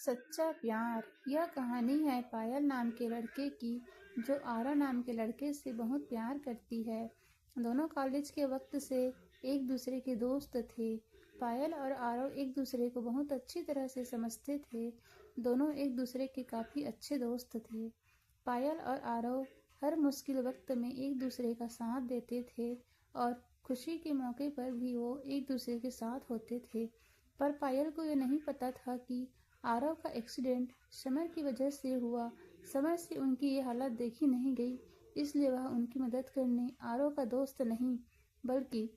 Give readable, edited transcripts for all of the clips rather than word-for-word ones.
सच्चा प्यार। यह कहानी है पायल नाम के लड़के की, जो आरव नाम के लड़के से बहुत प्यार करती है। दोनों कॉलेज के वक्त से एक दूसरे के दोस्त थे। पायल और आरव एक दूसरे को बहुत अच्छी तरह से समझते थे। दोनों एक दूसरे के काफ़ी अच्छे दोस्त थे। पायल और आरव हर मुश्किल वक्त में एक दूसरे का साथ देते थे और खुशी के मौके पर भी वो एक दूसरे के साथ होते थे। पर पायल को यह नहीं पता था कि आरव का एक्सीडेंट समर की वजह से हुआ। समर से उनकी ये हालत देखी नहीं गई, इसलिए वह उनकी मदद करने आरव का दोस्त नहीं बल्कि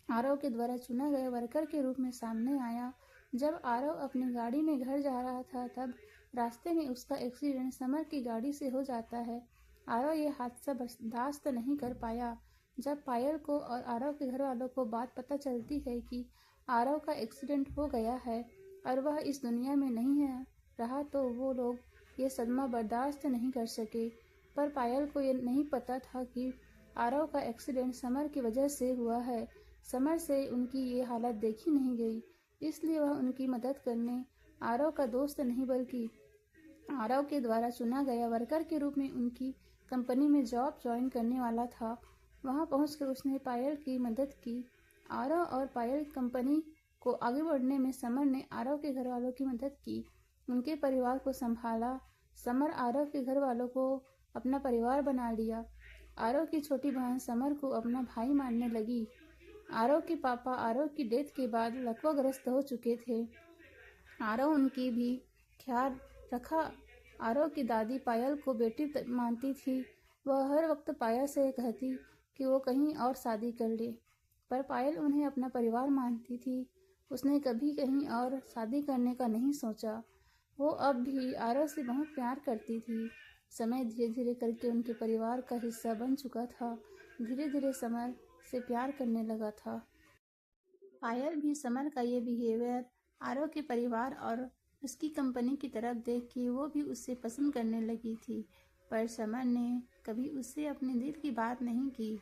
आरव के द्वारा चुना गया वर्कर के रूप में सामने आया। जब आरव अपनी गाड़ी में घर जा रहा था, तब रास्ते में उसका एक्सीडेंट समर की गाड़ी से हो जाता है। आरव ये हादसा बर्दाश्त नहीं कर पाया। जब पायल को और आरव के घर वालों को बात पता चलती है कि आरव का एक्सीडेंट हो गया है और वह इस दुनिया में नहीं है रहा, तो वो लोग ये सदमा बर्दाश्त नहीं कर सके। पर पायल को ये नहीं पता था कि आरव का एक्सीडेंट समर की वजह से हुआ है। समर से उनकी ये हालत देखी नहीं गई, इसलिए वह उनकी मदद करने आरव का दोस्त नहीं बल्कि आरव के द्वारा चुना गया वर्कर के रूप में उनकी कंपनी में जॉब ज्वाइन करने वाला था। वहां पहुंचकर उसने पायल की मदद की। आरव और पायल कंपनी को आगे बढ़ने में समर ने आरव के घर वालों की मदद की, उनके परिवार को संभाला। समर आरव के घर वालों को अपना परिवार बना लिया। आरव की छोटी बहन समर को अपना भाई मानने लगी। आरव के पापा आरव की डेथ के बाद लकवाग्रस्त हो चुके थे। आरव उनकी भी ख्याल रखा। आरव की दादी पायल को बेटी मानती थी। वह हर वक्त पायल से कहती कि वो कहीं और शादी कर ले, पर पायल उन्हें अपना परिवार मानती थी। उसने कभी कहीं और शादी करने का नहीं सोचा। वो अब भी आरव से बहुत प्यार करती थी। समय धीरे धीरे करके उनके परिवार का हिस्सा बन चुका था। धीरे धीरे समर से प्यार करने लगा था। पायल भी समर का ये बिहेवियर आरव के परिवार और उसकी कंपनी की तरफ देख के वो भी उससे पसंद करने लगी थी। पर समर ने कभी उससे अपने दिल की बात नहीं की,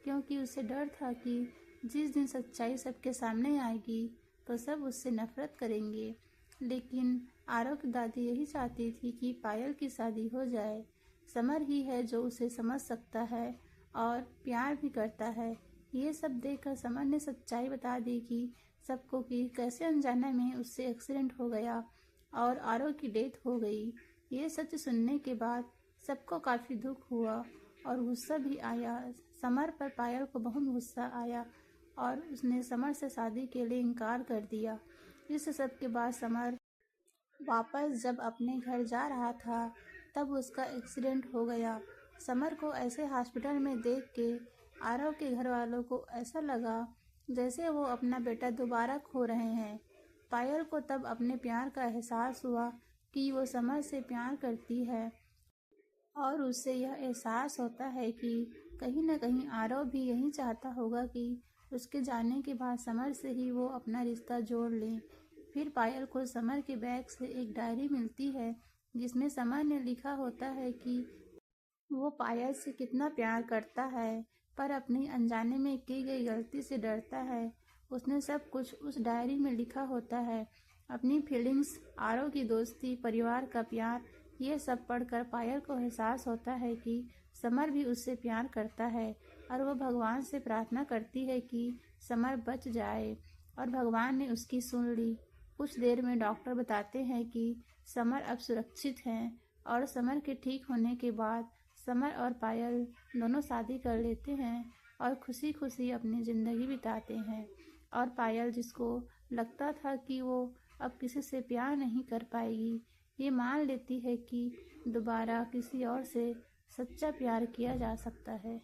क्योंकि उसे डर था कि जिस दिन सच्चाई सबके सामने आएगी तो सब उससे नफरत करेंगे। लेकिन आरव की दादी यही चाहती थी कि पायल की शादी हो जाए। समर ही है जो उसे समझ सकता है और प्यार भी करता है। ये सब देखकर समर ने सच्चाई बता दी कि सबको कि कैसे अनजाने में उससे एक्सीडेंट हो गया और आरव की डेथ हो गई। ये सच सुनने के बाद सबको काफ़ी दुख हुआ और गुस्सा भी आया। समर पर पायल को बहुत गुस्सा आया और उसने समर से शादी के लिए इनकार कर दिया। इस सब के बाद समर वापस जब अपने घर जा रहा था, तब उसका एक्सीडेंट हो गया। समर को ऐसे हॉस्पिटल में देख के आरव के घर वालों को ऐसा लगा जैसे वो अपना बेटा दोबारा खो रहे हैं। पायल को तब अपने प्यार का एहसास हुआ कि वो समर से प्यार करती है और उससे यह एहसास होता है कि कहीं न कहीं आरव भी यही चाहता होगा कि उसके जाने के बाद समर से ही वो अपना रिश्ता जोड़ ले। फिर पायल को समर के बैग से एक डायरी मिलती है, जिसमें समर ने लिखा होता है कि वो पायल से कितना प्यार करता है, पर अपनी अनजाने में की गई गलती से डरता है। उसने सब कुछ उस डायरी में लिखा होता है, अपनी फीलिंग्स, आरव की दोस्ती, परिवार का प्यार। ये सब पढ़कर पायल को एहसास होता है कि समर भी उससे प्यार करता है और वो भगवान से प्रार्थना करती है कि समर बच जाए, और भगवान ने उसकी सुन ली। कुछ देर में डॉक्टर बताते हैं कि समर अब सुरक्षित हैं और समर के ठीक होने के बाद समर और पायल दोनों शादी कर लेते हैं और खुशी खुशी अपनी ज़िंदगी बिताते हैं। और पायल, जिसको लगता था कि वो अब किसी से प्यार नहीं कर पाएगी, ये मान लेती है कि दोबारा किसी और से सच्चा प्यार किया जा सकता है।